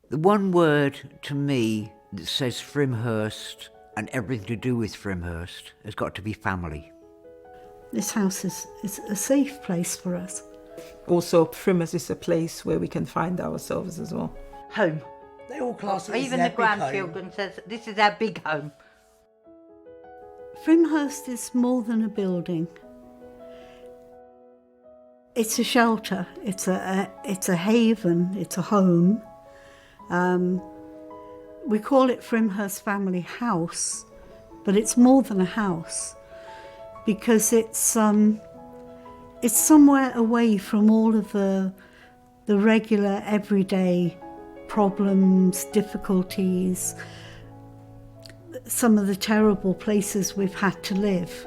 The one word to me that says Frimhurst and everything to do with Frimhurst has got to be family. This house is a safe place for us. Also, Frimhurst is a place where we can find ourselves as well. Home. They all class it as Even their the big home. grandchildren says, this is our big home. Frimhurst is more than a building. It's a shelter, it's a haven, it's a home. We call it Frimhurst Family House, but it's more than a house because it's somewhere away from all of the regular everyday problems, difficulties, some of the terrible places we've had to live.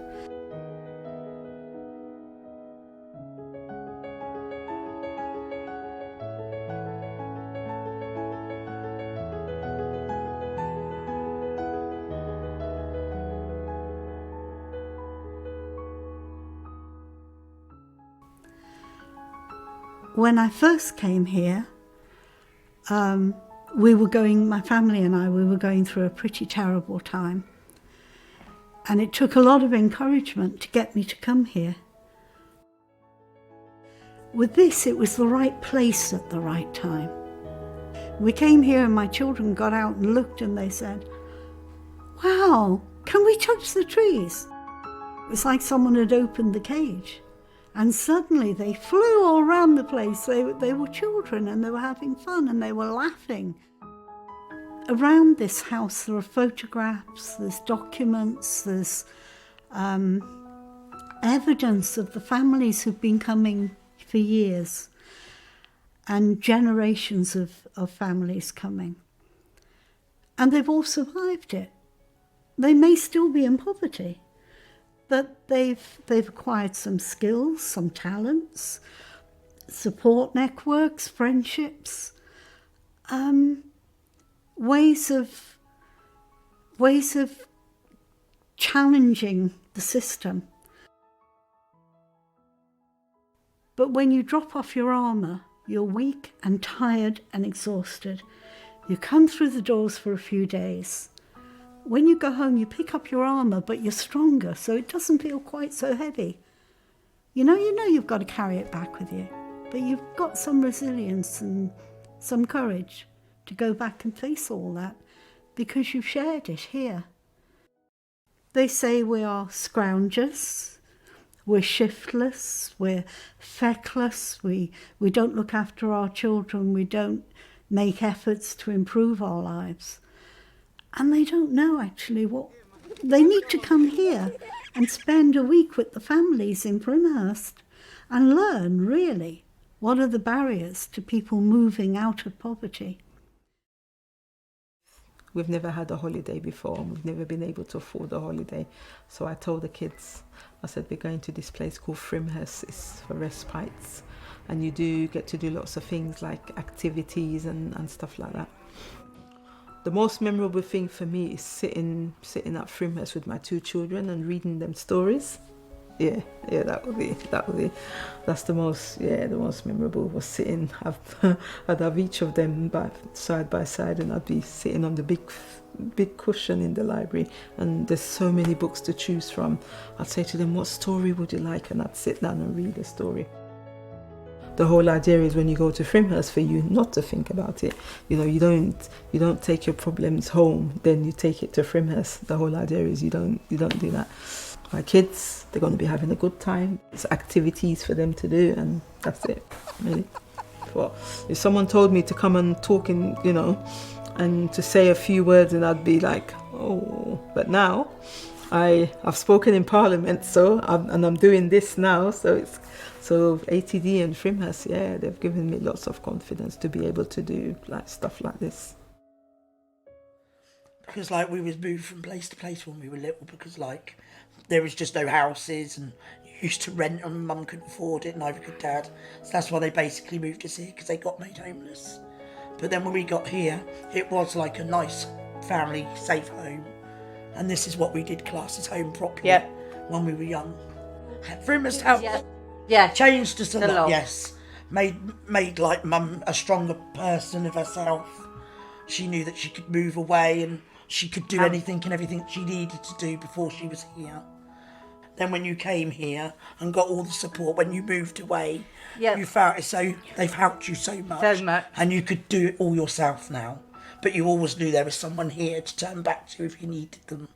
When I first came here, my family and I, we were going through a pretty terrible time. And it took a lot of encouragement to get me to come here. With this, it was the right place at the right time. We came here and my children got out and looked and they said, "Wow, can we touch the trees?" It was like someone had opened the cage. And suddenly they flew all around the place. They were children and they were having fun and they were laughing. Around this house there are photographs, there's documents, there's evidence of the families who've been coming for years and generations of families coming. And they've all survived it. They may still be in poverty, but they've acquired some skills, some talents, support networks, friendships, ways of challenging the system. But when you drop off your armour, you're weak and tired and exhausted. You come through the doors for a few days. When you go home, you pick up your armour, but you're stronger, so it doesn't feel quite so heavy. You know you've got to carry it back with you, but you've got some resilience and some courage to go back and face all that because you've shared it here. They say we are scroungers, we're shiftless, we're feckless, we don't look after our children, we don't make efforts to improve our lives. And they don't know actually what they need to come here and spend a week with the families in Frimhurst and learn really what are the barriers to people moving out of poverty. We've never had a holiday before. We've never been able to afford a holiday. So I told the kids, I said, we're going to this place called Frimhurst. It's for respites. And you do get to do lots of things like activities and stuff like that. The most memorable thing for me is sitting at Frimhurst with my two children and reading them stories. Yeah, that would be. That's the most memorable was sitting. I'd have each of them side by side, and I'd be sitting on the big cushion in the library. And there's so many books to choose from. I'd say to them, "What story would you like?" And I'd sit down and read the story. The whole idea is when you go to Frimhurst for you not to think about it. You don't take your problems home, then you take it to Frimhurst. The whole idea is you don't do that. My kids, they're going to be having a good time. It's activities for them to do, and that's it, really. But if someone told me to come and talk and to say a few words, and I'd be like, oh. But now, I've spoken in Parliament, and I'm doing this now, so ATD and Frimhurst, they've given me lots of confidence to be able to do stuff like this. Because we was moved from place to place when we were little because there was just no houses and you used to rent and mum couldn't afford it, neither could dad. So that's why they basically moved us here because they got made homeless. But then when we got here, it was like a nice family safe home. And this is what we did class as home properly when we were young. Frimhurst helped. Yeah. Changed us a lot, yes. Made mum a stronger person of herself. she knew that she could move away and she could do anything and everything she needed to do before she was here. Then when you came here and got all the support when you moved away, you felt as though they've helped you so much. And you could do it all yourself now. But you always knew there was someone here to turn back to if you needed them.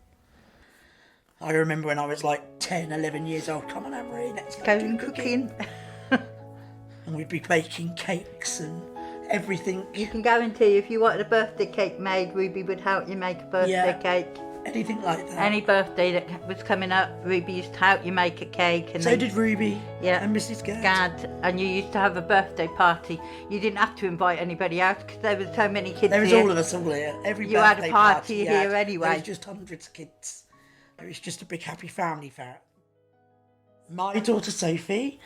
I remember when I was like 10, 11 years old, come on, Anne-Marie, let's go do cooking. And we'd be baking cakes and everything. You can guarantee if you wanted a birthday cake made, Ruby would help you make a birthday cake. Anything like that. Any birthday that was coming up, Ruby used to help you make a cake. And so did Ruby and Mrs. Gad. And you used to have a birthday party. You didn't have to invite anybody else because there were so many kids there was here. all of us all here. Every you had a party here anyway. There was just hundreds of kids. It was just a big happy family fair. My daughter Sophie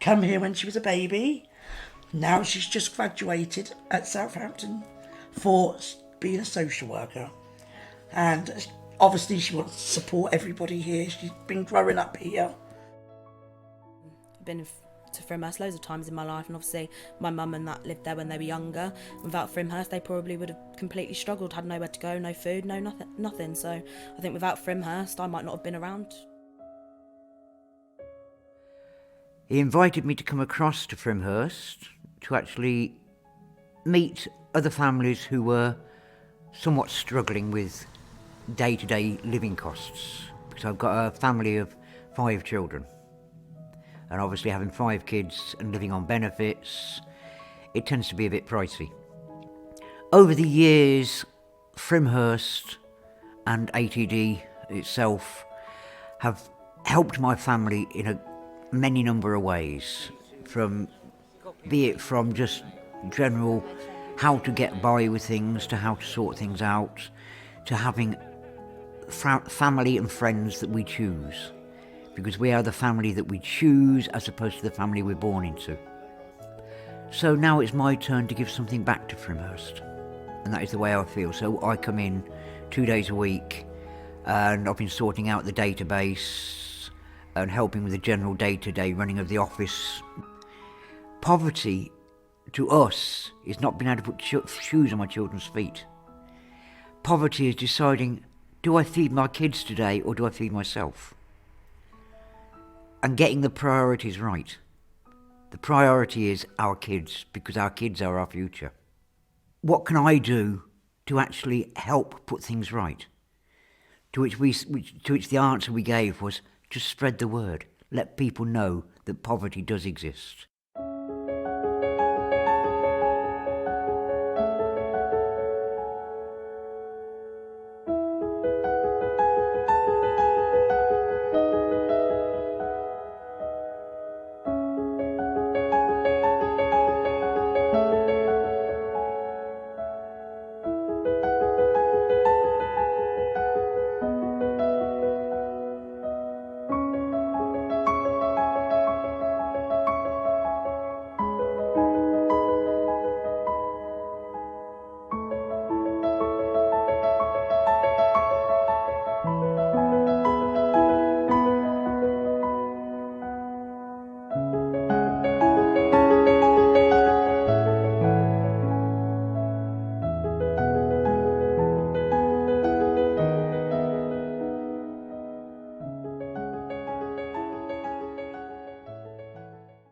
come here when she was a baby. Now she's just graduated at Southampton for being a social worker. And obviously she wants to support everybody here. She's been growing up here. I've been to Frimhurst loads of times in my life, and obviously my mum and that lived there when they were younger. Without Frimhurst they probably would have completely struggled, had nowhere to go, no food, no nothing. So I think without Frimhurst I might not have been around. He invited me to come across to Frimhurst to actually meet other families who were somewhat struggling with day-to-day living costs, because I've got a family of 5 children, and obviously having 5 kids and living on benefits, it tends to be a bit pricey. Over the years, Frimhurst and ATD itself have helped my family in a many number of ways, be it from just general how to get by with things, to how to sort things out, to having family and friends that we choose, because we are the family that we choose as opposed to the family we're born into. So now it's my turn to give something back to Frimhurst, and that is the way I feel. So I come in 2 days a week, and I've been sorting out the database and helping with the general day-to-day running of the office. Poverty to us is not being able to put shoes on my children's feet. Poverty is deciding, do I feed my kids today or do I feed myself? And getting the priorities right. The priority is our kids, because our kids are our future. What can I do to actually help put things right? To which the answer we gave was, just spread the word. Let people know that poverty does exist.